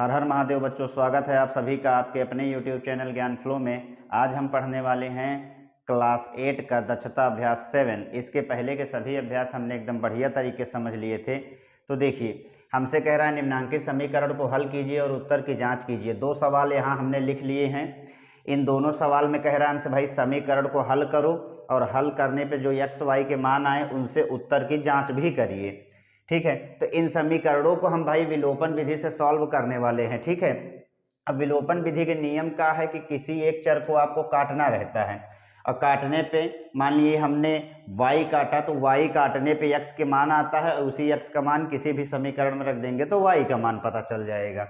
हर हर महादेव बच्चों, स्वागत है आप सभी का आपके अपने YouTube चैनल ज्ञान फ्लो में। आज हम पढ़ने वाले हैं क्लास 8 का दक्षता अभ्यास 7। इसके पहले के सभी अभ्यास हमने एकदम बढ़िया तरीके से समझ लिए थे। तो देखिए, हमसे कह रहा है निम्नांकित समीकरण को हल कीजिए और उत्तर की जांच कीजिए। दो सवाल यहाँ हमने लिख लिए हैं। इन दोनों सवाल में कह रहा है हमसे भाई समीकरण को हल करो और हल करने पे जो एक्स वाई के मान आए उनसे उत्तर की जांच भी करिए। ठीक है, तो इन समीकरणों को हम भाई विलोपन विधि से सॉल्व करने वाले हैं। ठीक है, अब विलोपन विधि के नियम क्या है कि किसी एक चर को आपको काटना रहता है और काटने पे मान लिए हमने y काटा तो y काटने पे x के मान आता है और उसी x का मान किसी भी समीकरण में रख देंगे तो y का मान पता चल जाएगा।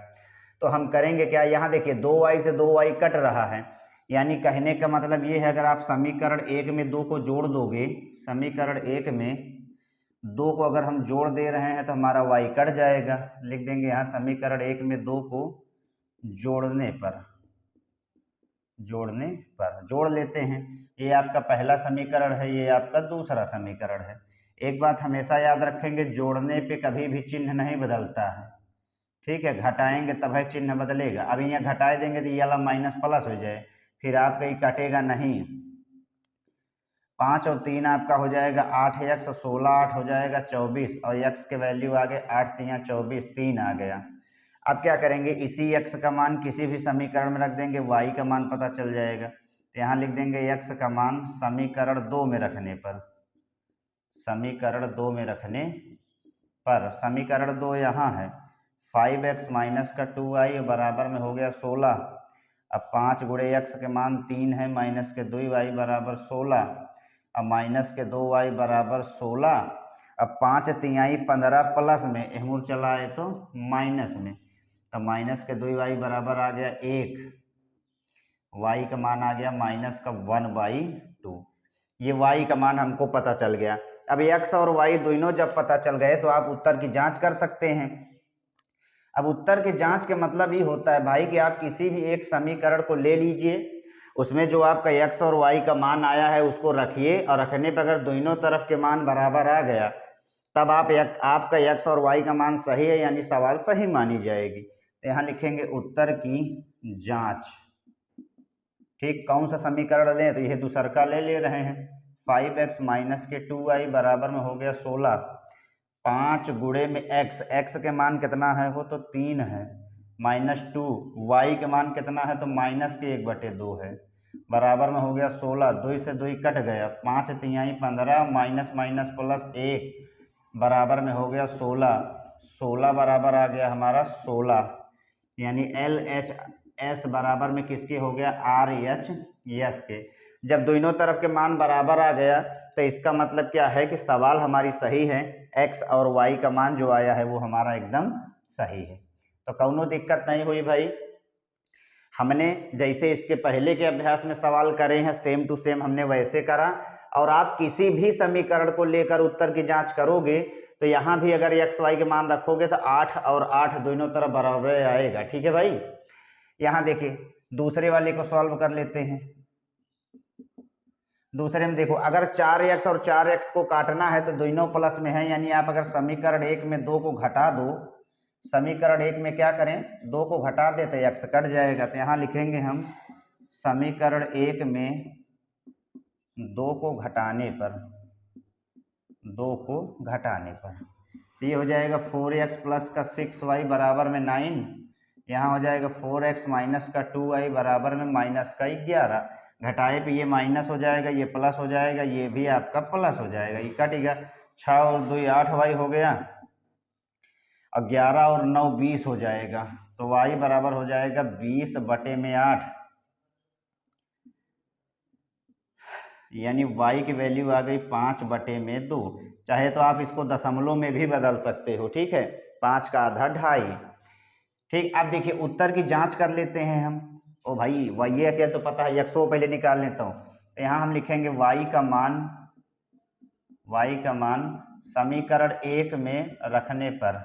तो हम करेंगे क्या, यहाँ देखिए 2y से 2y कट रहा है, यानी कहने का मतलब ये है अगर आप समीकरण 1 में 2 को जोड़ दोगे, समीकरण 1 में 2 को अगर हम जोड़ दे रहे हैं तो हमारा y कट जाएगा। लिख देंगे यहाँ समीकरण 1 में 2 को जोड़ने पर जोड़ लेते हैं। ये आपका पहला समीकरण है, ये आपका दूसरा समीकरण है। एक बात हमेशा याद रखेंगे, जोड़ने पे कभी भी चिन्ह नहीं बदलता है। ठीक है, घटाएंगे तब है चिन्ह बदलेगा। अब यहाँ घटा देंगे तो ये वाला माइनस प्लस हो जाए, फिर आपका ये कटेगा नहीं। 5 और 3 आपका हो जाएगा 8x, 16 8 हो जाएगा 24 और x के वैल्यू आ गए 8 3 24, 3 आ गया। अब क्या करेंगे, इसी x का मान किसी भी समीकरण में रख देंगे, y का मान पता चल जाएगा। तो यहाँ लिख देंगे x का मान समीकरण 2 में रखने पर, समीकरण 2 यहाँ है 5x माइनस का 2y बराबर में हो गया 16। अब 5 गुणे x के मान 3 है, माइनस के 2y बराबर 16। अब माइनस के 2y बराबर 16। अब 5 तिहाई 15 प्लस में एहमुर चला है तो माइनस में, तो माइनस के 2y बराबर आ गया 1। y का मान आ गया माइनस का 1/2। ये y का मान हमको पता चल गया। अब x और y दोनों जब पता चल गए तो आप उत्तर की जांच कर सकते हैं। अब उत्तर की जांच के मतलब ये होता है भाई कि आप किसी भी एक समीकरण को ले लीजिए, उसमें जो आपका x और y का मान आया है उसको रखिए और रखने पर अगर दोनों तरफ के मान बराबर आ गया तब आपका x और y का मान सही है, यानी सवाल सही मानी जाएगी। तो यहाँ लिखेंगे उत्तर की जांच। ठीक, कौन सा समीकरण लें, तो यह दूसरा ले रहे हैं। 5x माइनस के 2y बराबर में हो गया 16। 5 गुणे में x के मान कितना है, वो तो 3 है, माइनस 2। y के मान कितना है, तो माइनस के 1/2 है, बराबर में हो गया 16। 2 से 2 कट गया, 5 तिहाई 15 माइनस माइनस प्लस 1 बराबर में हो गया 16। 16 बराबर आ गया हमारा 16, यानी LHS बराबर में किसके हो गया, RHS के। जब दोनों तरफ के मान बराबर आ गया तो इसका मतलब क्या है कि सवाल हमारी सही है, x और y का मान जो आया है वो हमारा एकदम सही है। तो कौनो दिक्कत नहीं हुई भाई। हमने जैसे इसके पहले के अभ्यास में सवाल करे हैं सेम टू सेम हमने वैसे करा, और आप किसी भी समीकरण को लेकर उत्तर की जांच करोगे तो यहाँ भी अगर x y के मान रखोगे तो 8 और 8 दोनों तरफ बराबर आएगा। ठीक है भाई, यहाँ देखिए दूसरे वाले को सॉल्व कर लेते हैं। दूसरे में देखो, अगर 4x और 4x को काटना है तो दोनों प्लस में है, यानी आप अगर समीकरण 1 में 2 को घटा दो, समीकरण 1 में क्या करें, 2 को घटा दे तो x कट जाएगा। तो यहाँ लिखेंगे हम समीकरण 1 में 2 को घटाने पर, तो ये हो जाएगा 4x प्लस का 6y बराबर में 9। यहाँ हो जाएगा 4x माइनस का 2y बराबर में माइनस का 11। घटाए पे ये माइनस हो जाएगा, ये प्लस हो जाएगा, ये भी आपका प्लस हो जाएगा, ये कटेगा। 6 और 2 8y हो गया और 11 और 9 20 हो जाएगा, तो y बराबर हो जाएगा 20/8, यानी y की वैल्यू आ गई 5/2। चाहे तो आप इसको दशमलव में भी बदल सकते हो। ठीक है, 5 का आधा 2.5। ठीक, अब देखिए उत्तर की जांच कर लेते हैं हम। ओ भाई y अकेले तो पता है, x को पहले निकाल लेता हूँ। तो यहाँ हम लिखेंगे y का मान समीकरण 1 में रखने पर,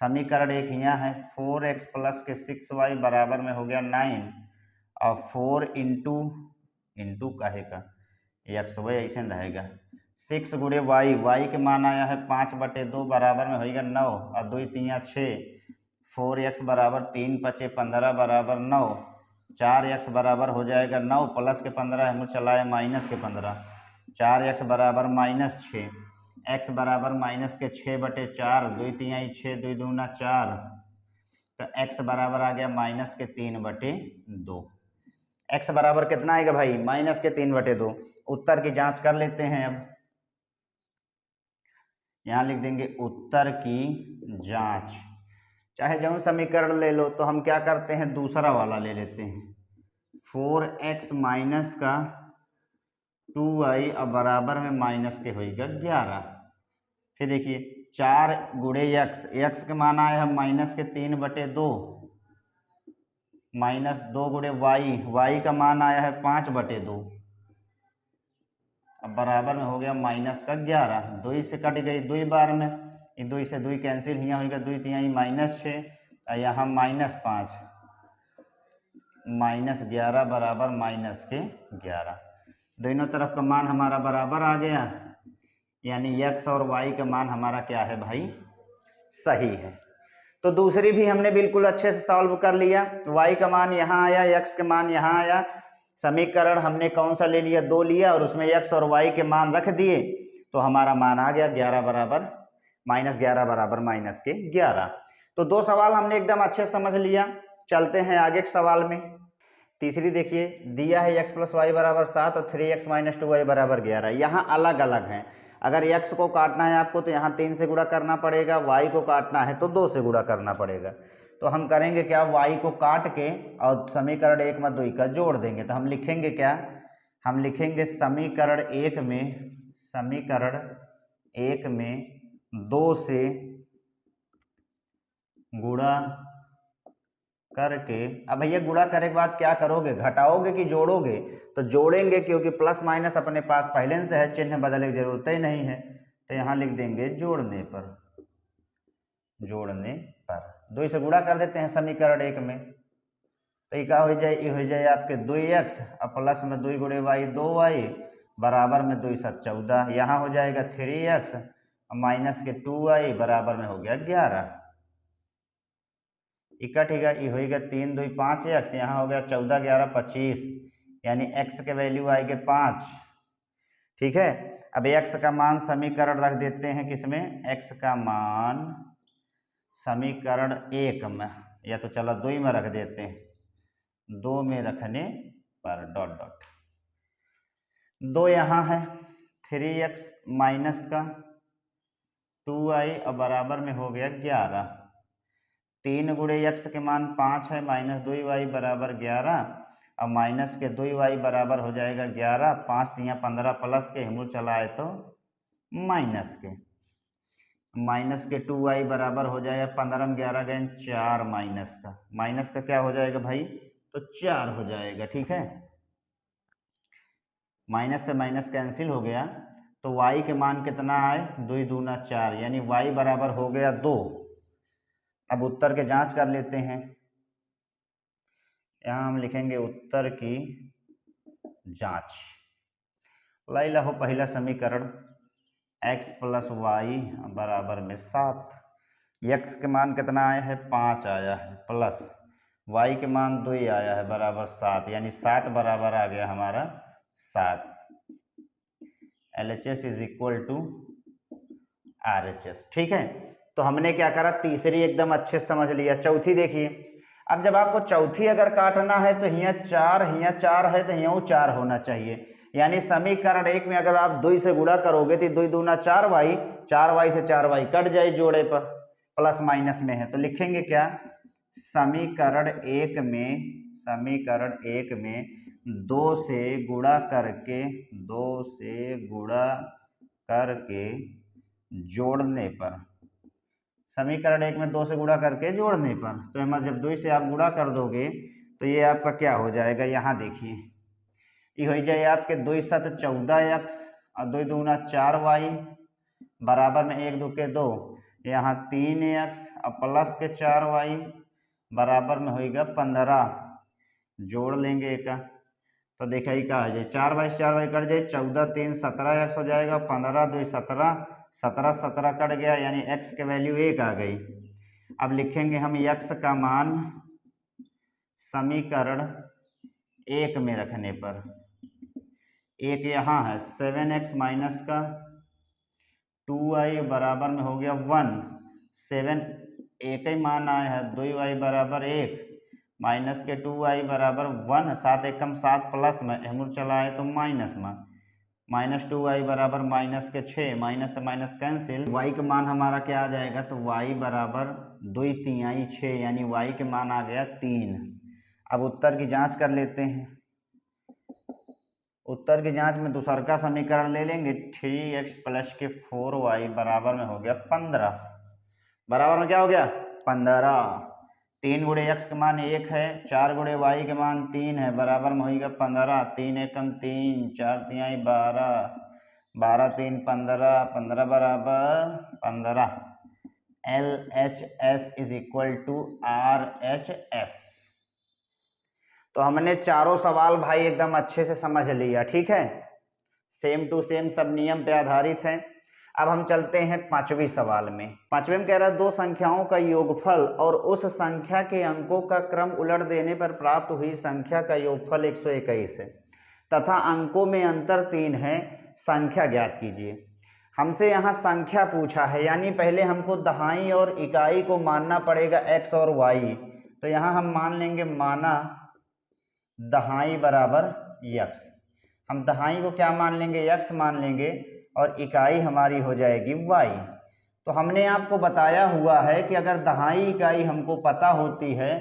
समीकरण 1 यहाँ है 4x प्लस के 6y बराबर में हो गया 9 और 4 इंटू काहे का x y ऐसे रहेगा 6 गुणे y के मान आया है 5/2 बराबर में होगा 9 और 2 3 6। 4x बराबर 3 पचे 15 बराबर 9, 4x बराबर हो जाएगा 9 प्लस के 15 हम चलाए माइनस के 15, 4x बराबर -6, x बराबर माइनस के 6/4, 2 तिहाई 6, 2 दूना 4, तो x बराबर आ गया -3/2। x बराबर कितना आएगा भाई? -3/2। उत्तर की जांच कर लेते हैं। अब यहाँ लिख देंगे उत्तर की जांच, चाहे जो समीकरण ले लो, तो हम क्या करते हैं दूसरा वाला ले लेते हैं। 4x माइनस का 2y अब बराबर में माइनस के होगा 11। फिर देखिए 4 गुणे x के मान आया है -3/2, -2 गुणे y का मान आया है 5/2, अब बराबर में हो गया -11। 2 से कट गई 2 बार में, 2 से 2 कैंसिल, यहाँ होगा 2 तिहाई -6 और यहाँ -5, -11 बराबर -11। दोनों तरफ का मान हमारा बराबर आ गया, यानी x और y का मान हमारा क्या है भाई? सही है। तो दूसरी भी हमने बिल्कुल अच्छे से सॉल्व कर लिया। y का मान यहाँ आया, x के मान यहाँ आया। समीकरण हमने कौन सा ले लिया? 2 लिया और उसमें x और y के मान रख दिए, तो हमारा मान आ गया -11 बराबर -11। तो 2 सवाल हमने एकदम अच्छे समझ लिया। चलते हैं आगे के सवाल में। तीसरी देखिए, दिया है x + y बराबर 7 और 3x - 2y बराबर 11। यहाँ अलग अलग हैं। अगर x को काटना है आपको तो यहाँ 3 से गुणा करना पड़ेगा, y को काटना है तो 2 से गुणा करना पड़ेगा। तो हम करेंगे क्या? y को काट के और समीकरण 1 में 2 का जोड़ देंगे। तो हम लिखेंगे क्या? हम लिखेंगे समीकरण 1 में 2 से गुणा करके, अब भैया गुणा करने के बाद क्या करोगे? घटाओगे कि जोड़ोगे? तो जोड़ेंगे, क्योंकि प्लस माइनस अपने पास पहले से है, चिन्ह बदलने की जरूरत ही नहीं है। तो यहाँ लिख देंगे जोड़ने पर 2 से गुणा कर देते हैं समीकरण 1 में। तो ये क्या हो जाए? ये हो जाए आपके 2x और प्लस में 2 गुणे y 2y बराबर में 2 7 14। यहाँ हो जाएगा 3x और माइनस के 2y बराबर में हो गया 11। इकट्ठेगा ये होगा 3 2 5x, यहाँ हो गया 14 11 25, यानी x के वैल्यू आएगी 5। ठीक है। अब x का मान समीकरण रख देते हैं किसमें? x का मान समीकरण 1 में, या तो चलो 2 में रख देते हैं। 2 में रखने पर डॉट डॉट 2 यहाँ है, 3x माइनस का 2y और बराबर में हो गया 11। 3 गुणे x के मान 5 है, -2y बराबर 11 और माइनस के 2y बराबर हो जाएगा 11। 5 तिया 15 प्लस के हम चलाए तो माइनस के 2y बराबर हो जाएगा 15 में 11 गए 4, माइनस का क्या हो जाएगा भाई? तो 4 हो जाएगा। ठीक है, माइनस से माइनस कैंसिल हो गया, तो y के मान कितना आए? 2 दूना 4, यानी y बराबर हो गया 2। अब उत्तर के जांच कर लेते हैं। यहाँ हम लिखेंगे उत्तर की जांच। लाई लो पहला समीकरण, x + y बराबर में 7। x के मान कितना आया है? 5 आया है, प्लस y के मान 2 आया है बराबर 7, यानी 7 बराबर आ गया हमारा 7। LHS = RHS। ठीक है, तो हमने क्या करा? तीसरी एकदम अच्छे से समझ लिया। चौथी देखिए, अब जब आपको चौथी अगर काटना है तो यहाँ 4 है तो यहाँ 4 होना चाहिए, यानी समीकरण 1 में अगर आप 2 से गुणा करोगे तो 2 दूना 4y, 4y से 4y कट जाए जोड़े पर, प्लस माइनस में है। तो लिखेंगे क्या? समीकरण 1 में 2 से गुणा करके जोड़ने पर, समीकरण 1 में 2 से गुणा करके जोड़ने पर, तो हमारे जब 2 से आप गुणा कर दोगे तो ये आपका क्या हो जाएगा? यहाँ देखिए, ये हो जाए आपके 2 7 14x और 2 दूना 4y बराबर में 1 2 के 2, यहाँ 3x और प्लस के 4y बराबर में होगा 15। जोड़ लेंगे एक, तो देखिए क्या हो जाए? 4y से 4y कट जाए, 14 3 17x हो जाएगा, 15 2 17, 17 17 कट गया, यानी x के वैल्यू 1 आ गई। अब लिखेंगे हम x का मान समीकरण 1 में रखने पर, एक यहाँ है 7x माइनस का 2y बराबर में हो गया 1, 7 एक ही मान आया है, 2y बराबर 1 माइनस के 2y बराबर 1, 7 एकम 7 प्लस में एमुर चला है तो माइनस में, माइनस 2y बराबर माइनस के 6, माइनस से माइनस कैंसिल, y का मान हमारा क्या आ जाएगा तो y बराबर 2 3 6, यानी y के मान आ गया 3। अब उत्तर की जांच कर लेते हैं। उत्तर की जांच में दूसर का समीकरण ले लेंगे, 3x प्लस के 4y बराबर में हो गया 15, बराबर में क्या हो गया 15। 3 गुणे x का मान 1 है, 4 गुणे y के मान 3 है, बराबर में होगा 15, 3 एकम 3, 4 3 12, 12 3 15, 15 बराबर 15। LHS is equal to RHS। तो हमने चारों सवाल भाई एकदम अच्छे से समझ लिया, ठीक है, सेम टू सेम सब नियम पे आधारित हैं। अब हम चलते हैं पांचवें सवाल में। पांचवें में कह रहा है दो संख्याओं का योगफल और उस संख्या के अंकों का क्रम उलट देने पर प्राप्त हुई संख्या का योगफल 121 है तथा अंकों में अंतर 3 है, संख्या ज्ञात कीजिए। हमसे यहाँ संख्या पूछा है, यानी पहले हमको दहाई और इकाई को मानना पड़ेगा x और y। तो यहाँ हम मान लेंगे माना दहाई बराबर x, हम दहाई को क्या मान लेंगे x मान लेंगे और इकाई हमारी हो जाएगी y। तो हमने आपको बताया हुआ है कि अगर दहाई इकाई हमको पता होती है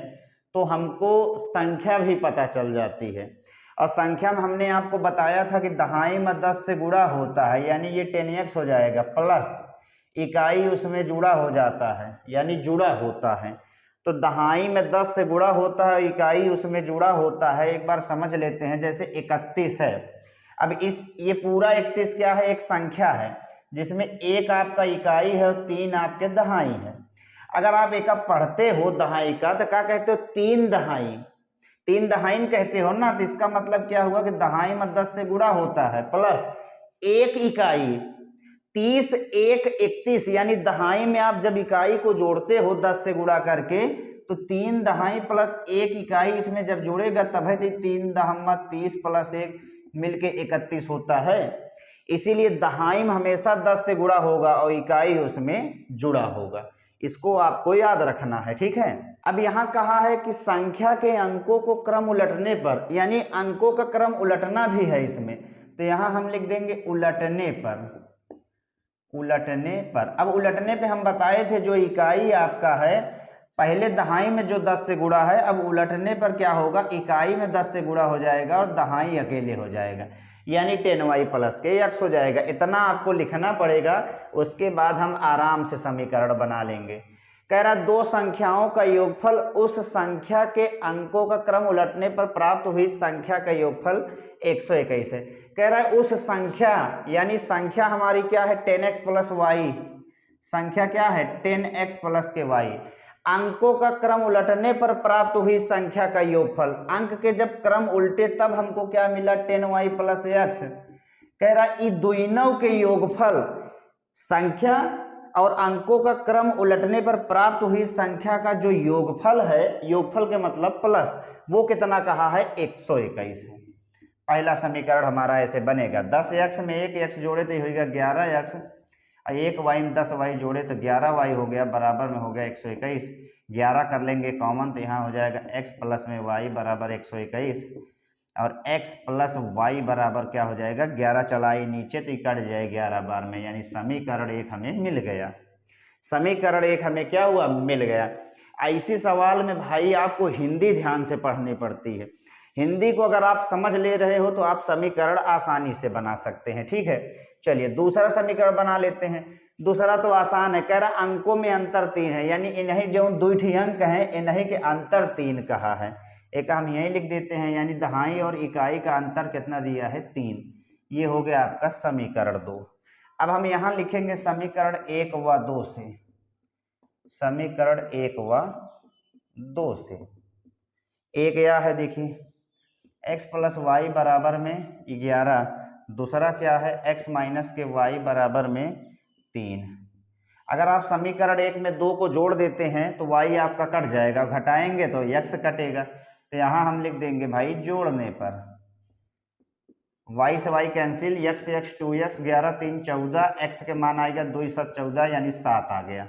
तो हमको संख्या भी पता चल जाती है। और संख्या में हमने आपको बताया था कि दहाई में 10 से गुणा होता है, यानी ये 10x हो जाएगा, प्लस इकाई उसमें जुड़ा हो जाता है, यानी जुड़ा होता है। तो दहाई में 10 से गुणा होता है, इकाई उसमें जुड़ा होता है। एक बार समझ लेते हैं, जैसे 31 है। अब ये पूरा 31 क्या है, एक संख्या है जिसमें 1 आपका इकाई है और 3 आपके दहाई है। अगर आप एक पढ़ते हो दहाई का तो क्या कहते हो, 3 दहाई, 3 दहाई कहते हो ना। तो इसका मतलब क्या हुआ कि दहाई में 10 से गुणा होता है प्लस 1 इकाई, 30 1 31, यानी दहाई में आप जब इकाई को जोड़ते हो 10 से गुणा करके तो 3 दहाई प्लस 1 इकाई इसमें जब जोड़ेगा तब है तो 3 दहम 30 प्लस 1 मिलके 31 होता है। इसीलिए दहाई में हमेशा 10 से गुणा होगा और इकाई उसमें जुड़ा होगा, इसको आपको याद रखना है, ठीक है। अब यहाँ कहा है कि संख्या के अंकों को क्रम उलटने पर, यानी अंकों का क्रम उलटना भी है इसमें, तो यहाँ हम लिख देंगे उलटने पर। उलटने पर, अब उलटने पे हम बताए थे जो इकाई आपका है पहले दहाई में जो 10 से गुणा है, अब उलटने पर क्या होगा, इकाई में 10 से गुणा हो जाएगा और दहाई अकेले हो जाएगा, यानी 10y प्लस के x हो जाएगा। इतना आपको लिखना पड़ेगा, उसके बाद हम आराम से समीकरण बना लेंगे। कह रहा दो संख्याओं का योगफल उस संख्या के अंकों का क्रम उलटने पर प्राप्त हुई संख्या का योगफल 121 है। कह रहा है उस संख्या, यानी संख्या हमारी क्या है 10x प्लस वाई, संख्या क्या है 10x प्लस के y, अंकों का क्रम उलटने पर प्राप्त हुई संख्या का योगफल। अंक के जब क्रम उल्टे तब हमको क्या मिला 10y प्लस x। कह रहा है दोनों के योगफल, संख्या और अंकों का क्रम उलटने पर प्राप्त हुई संख्या का जो योगफल है, योगफल के मतलब प्लस, वो कितना कहा है 121 है। पहला समीकरण हमारा ऐसे बनेगा, 10x में 1x जोड़े तो होगा 11x, 1y में 10y जोड़े तो 11y हो गया, बराबर में हो गया 121। 11 कर लेंगे कॉमन तो यहाँ हो जाएगा x प्लस में y बराबर 121 और x प्लस y बराबर क्या हो जाएगा 11, चलाई नीचे तो कट जाए 11 बार में, यानी समीकरण 1 हमें मिल गया। समीकरण 1 हमें क्या हुआ, मिल गया। ऐसी सवाल में भाई आपको हिंदी ध्यान से पढ़नी पड़ती है। हिंदी को अगर आप समझ ले रहे हो तो आप समीकरण आसानी से बना सकते हैं, ठीक है। चलिए दूसरा समीकरण बना लेते हैं। दूसरा तो आसान है, कह रहा अंकों में अंतर 3 है, यानी इन्हीं जो 2 अंक हैं इन्हीं के अंतर 3 कहा है। एक हम यही लिख देते हैं, यानी दहाई और इकाई का अंतर कितना दिया है 3। ये हो गया आपका समीकरण 2। अब हम यहाँ लिखेंगे समीकरण 1 व 2 से, समीकरण 1 व 2 से। एक क्या है देखिए x प्लस वाई बराबर में 11, दूसरा क्या है x माइनस के y बराबर में 3। अगर आप समीकरण 1 में 2 को जोड़ देते हैं तो y आपका कट जाएगा, घटाएंगे तो x कटेगा। तो यहाँ हम लिख देंगे भाई जोड़ने पर y से y कैंसिल, x से x 2x, 11 3 14, x के मान आएगा 2 7 14 यानी 7 आ गया।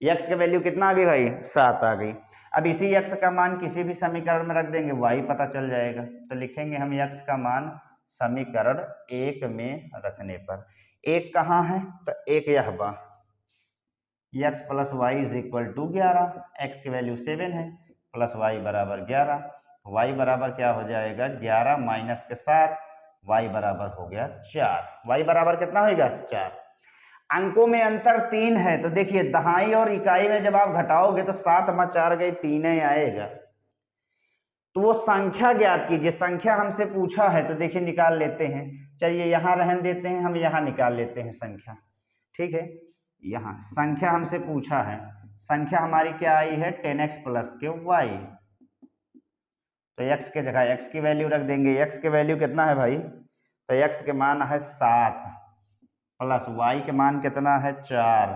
x के वैल्यू कितना आ गई भाई? 7 आ गई। अब इसी x का मान किसी भी समीकरण में रख देंगे, y पता चल जाएगा। तो लिखेंगे हम x का मान समीकरण 1 में रखने पर। 1 कहाँ है? तो 1 यह बा x plus y is equal to 11, x की वैल्यू 7 है, प्लस y बराबर 11, y बराबर क्या हो जाएगा? 11 माइनस के 7, y बराबर हो गया 4। y बराबर कितना होगा? 4। अंकों में अंतर 3 है, तो देखिए दहाई और इकाई में जब आप घटाओगे तो 7 में 4 गए 3 ही आएगा। तो वो संख्या ज्ञात कीजिए, संख्या हमसे पूछा है तो देखिए निकाल लेते हैं। चलिए यहाँ रहन देते हैं, हम यहाँ निकाल लेते हैं संख्या, ठीक है। यहाँ संख्या हमसे पूछा है, संख्या हमारी क्या आई है? 10x प्लस के y। तो x के जगह x की वैल्यू रख देंगे। x की वैल्यू कितना है भाई? तो x के मान है 7 प्लस y के मान कितना है? 4।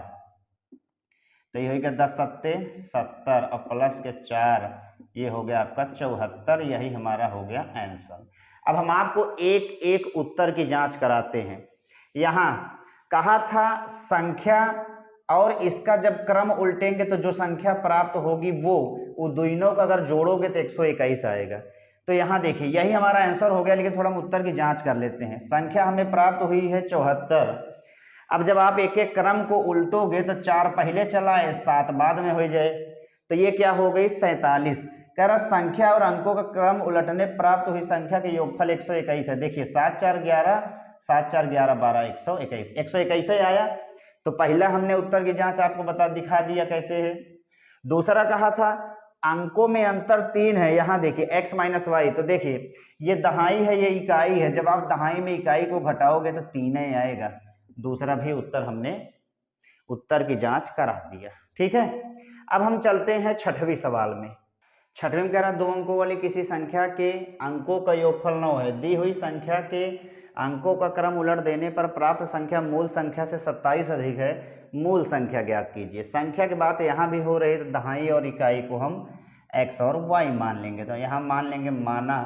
तो ये हो गया 10 सत्ते 70 और प्लस के 4, ये हो गया आपका 74। यही हमारा हो गया आंसर। अब हम आपको एक एक उत्तर की जांच कराते हैं। यहाँ कहा था संख्या और इसका जब क्रम उल्टेंगे तो जो संख्या प्राप्त होगी वो दोनों को अगर जोड़ोगे तो 121 आएगा। तो यहाँ देखिए यही हमारा आंसर हो गया, लेकिन थोड़ा हम उत्तर की जांच कर लेते हैं। संख्या हमें प्राप्त हुई है 74। अब जब आप एक एक क्रम को उल्टोगे तो 4 पहले चला है, 7 बाद में हो जाए, तो ये क्या हो गई? 47। कह रहा संख्या और अंकों का क्रम उलटने प्राप्त हुई संख्या के योगफल 121 है। देखिए 7 4 11, 7 4 11 12, 121, 121 ही आया। तो पहला हमने उत्तर की जांच आपको दिखा दिया कैसे है। दूसरा कहा था अंकों में अंतर 3 है, यहाँ देखिए x माइनस वाई। तो देखिए ये दहाई है, ये इकाई है, जब आप दहाई में इकाई को घटाओगे तो 3 ही आएगा। दूसरा भी उत्तर हमने उत्तर की जांच करा दिया, ठीक है। अब हम चलते हैं छठवीं सवाल में। छठवें में कह रहा 2 अंकों वाली किसी संख्या के अंकों का योगफल 9 है। दी हुई संख्या के अंकों का क्रम उलट देने पर प्राप्त संख्या मूल संख्या से 27 अधिक है, मूल संख्या ज्ञात कीजिए। संख्या की बात यहाँ भी हो रही है, तो दहाई और इकाई को हम x और y मान लेंगे। तो यहाँ मान लेंगे माना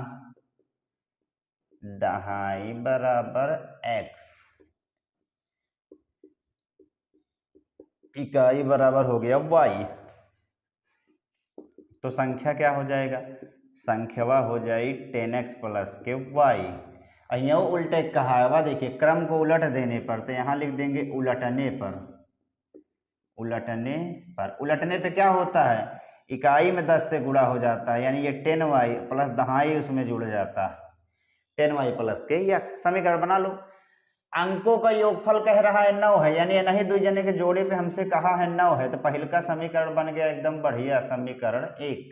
दहाई बराबर x, इकाई बराबर हो गया y। तो संख्या क्या हो जाएगा? संख्या हो जाए 10x प्लस के y। यहाँ उल्टे कहा है, देखिए क्रम को उलट देने पर, तो यहाँ लिख देंगे उलटने पर। उलटने पर, उलटने पे क्या होता है? इकाई में 10 से गुणा हो जाता है, यानी ये 10y प्लस दहाई उसमें जुड़ जाता है, 10y प्लस के x। समीकरण बना लो। अंकों का योगफल कह रहा है 9 है, यानी नहीं दो जने के जोड़े पे हमसे कहा है 9 है, तो पहले का समीकरण बन गया एकदम बढ़िया, समीकरण 1।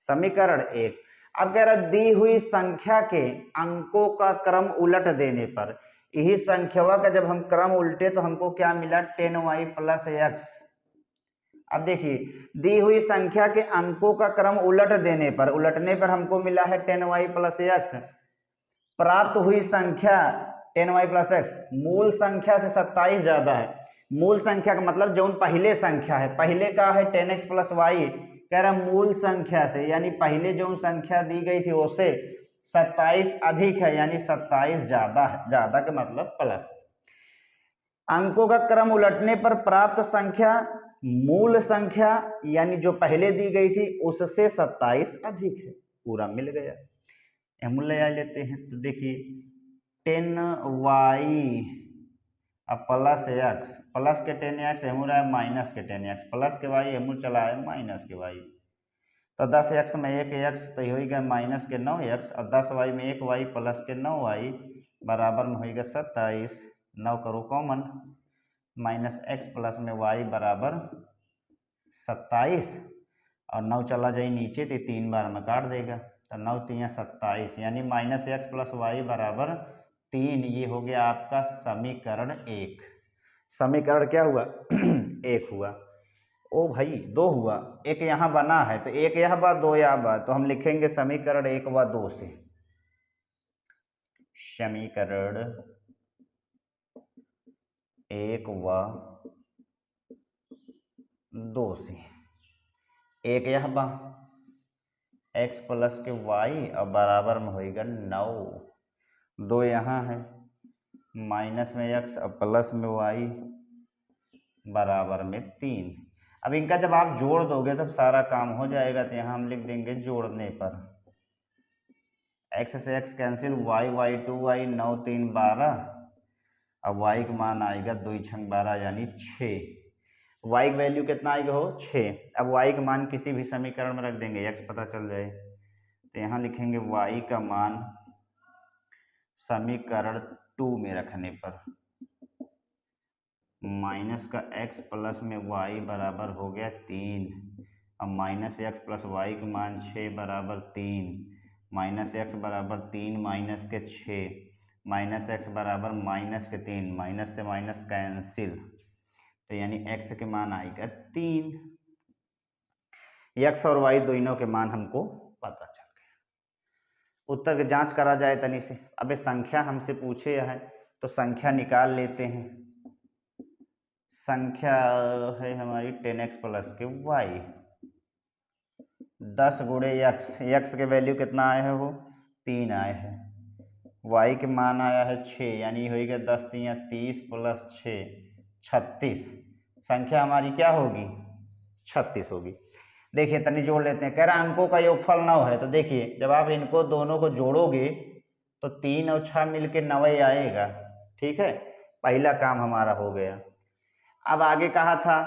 समीकरण 1। अब कह रहा दी हुई संख्या के अंकों का क्रम उलट देने पर, यही संख्या का जब हम क्रम उल्टे तो हमको क्या मिला? 10y plus x। अब देखिए दी हुई संख्या के अंकों का क्रम उलट देने पर, उलटने पर हमको मिला है 10y प्लस x। प्राप्त हुई संख्या 10y प्लस x मूल संख्या से 27 ज्यादा है। मूल संख्या का मतलब जो पहले संख्या है, पहले का है 10x प्लस y, कह रहा मूल संख्या से, यानी पहले जो संख्या दी गई थी उससे 27 अधिक है, यानी 27 ज्यादा है। ज्यादा का मतलब प्लस। अंकों का क्रम उलटने पर प्राप्त संख्या मूल संख्या यानी जो पहले दी गई थी उससे 27 अधिक है। पूरा मिल गया। मूल्य लेते हैं, तो देखिए 10y अब प्लस x, प्लस के 10x एमू रहा है माइनस के 10x, प्लस के y एमू चला है माइनस के y। तो 10x में 1x तो हो गया माइनस के 9x, और 10y में 1y प्लस के 9y बराबर में हो गया 27। 9 करो कॉमन, माइनस x प्लस में y बराबर 27, और 9 चला जाए नीचे तो 3 बार में काट देगा, तो 9 3 27, यानी माइनस x प्लस वाई बराबर 3। ये हो गया आपका समीकरण 1। समीकरण क्या हुआ? 1 हुआ। ओ भाई 2 हुआ, एक यहाँ बना है, तो एक यह बा 2 यह बा, तो हम लिखेंगे समीकरण 1 व 2 से। समीकरण 1 व 2 से, एक यह बा x प्लस के y और बराबर में होएगा 9, 2 यहाँ है माइनस में x और प्लस में y बराबर में 3। अब इनका जब आप जोड़ दोगे तब सारा काम हो जाएगा, तो यहाँ हम लिख देंगे जोड़ने पर x से x कैंसिल, y 2y 9 3 12, अब y का मान आएगा 2 छंग 12 यानी 6। y की वैल्यू कितना आएगा हो 6। अब y का मान किसी भी समीकरण में रख देंगे, x पता चल जाए, तो यहाँ लिखेंगे y का मान समीकरण 2 में रखने पर माइनस का x प्लस में y बराबर हो गया 3। अब माइनस x प्लस y का मान 6 बराबर 3, माइनस x बराबर 3 माइनस के 6, माइनस x बराबर माइनस के 3, माइनस से माइनस कैंसिल, तो यानी x के मान आएगा 3। x और y दोनों के मान हमको पता चल गया। उत्तर की जांच करा जाए तनी से। अबे संख्या हमसे पूछे है तो संख्या निकाल लेते हैं। संख्या है हमारी 10x प्लस के y, 10 गुणे x के वैल्यू कितना आया है वो 3 आए हैं, y के मान आया है 6 यानी होगा 10 3 30 प्लस 6 36। संख्या हमारी क्या होगी 36 होगी। देखिए तनी जोड़ लेते हैं, कह रहा अंकों का योगफल 9 है, तो देखिए जब आप इनको दोनों को जोड़ोगे तो 3 और 6 मिलके 9 ही आएगा। ठीक है, पहला काम हमारा हो गया। अब आगे कहा था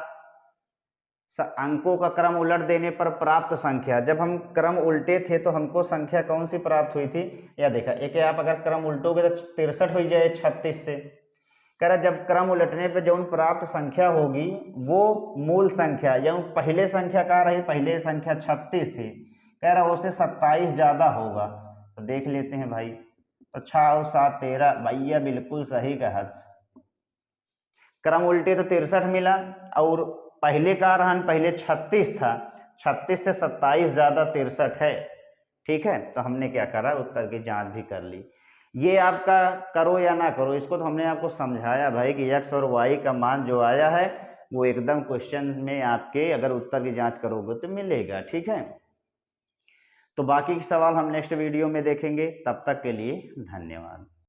अंकों का क्रम उलट देने पर प्राप्त संख्या। जब हम क्रम उल्टे थे तो हमको संख्या कौन सी प्राप्त हुई थी, या देखा एक आप अगर क्रम उल्टोगे तो 63 हो जाए 36 से। कह रहा जब क्रम उलटने पे जो प्राप्त संख्या होगी वो मूल संख्या या पहले संख्या कह रही, पहले संख्या 36 थी, कह रहा उससे 27 ज्यादा होगा। तो देख लेते हैं भाई, तो 6 और 7 13, भैया बिल्कुल सही कहा। क्रम उल्टे तो 63 मिला और पहले का रहन पहले 36 था, 36 से 27 ज्यादा 63 है। ठीक है, तो हमने क्या करा उत्तर की जांच भी कर ली। ये आपका करो या ना करो, इसको तो हमने आपको समझाया भाई कि x और y का मान जो आया है वो एकदम क्वेश्चन में आपके अगर उत्तर की जांच करोगे तो मिलेगा। ठीक है, तो बाकी के सवाल हम नेक्स्ट वीडियो में देखेंगे। तब तक के लिए धन्यवाद।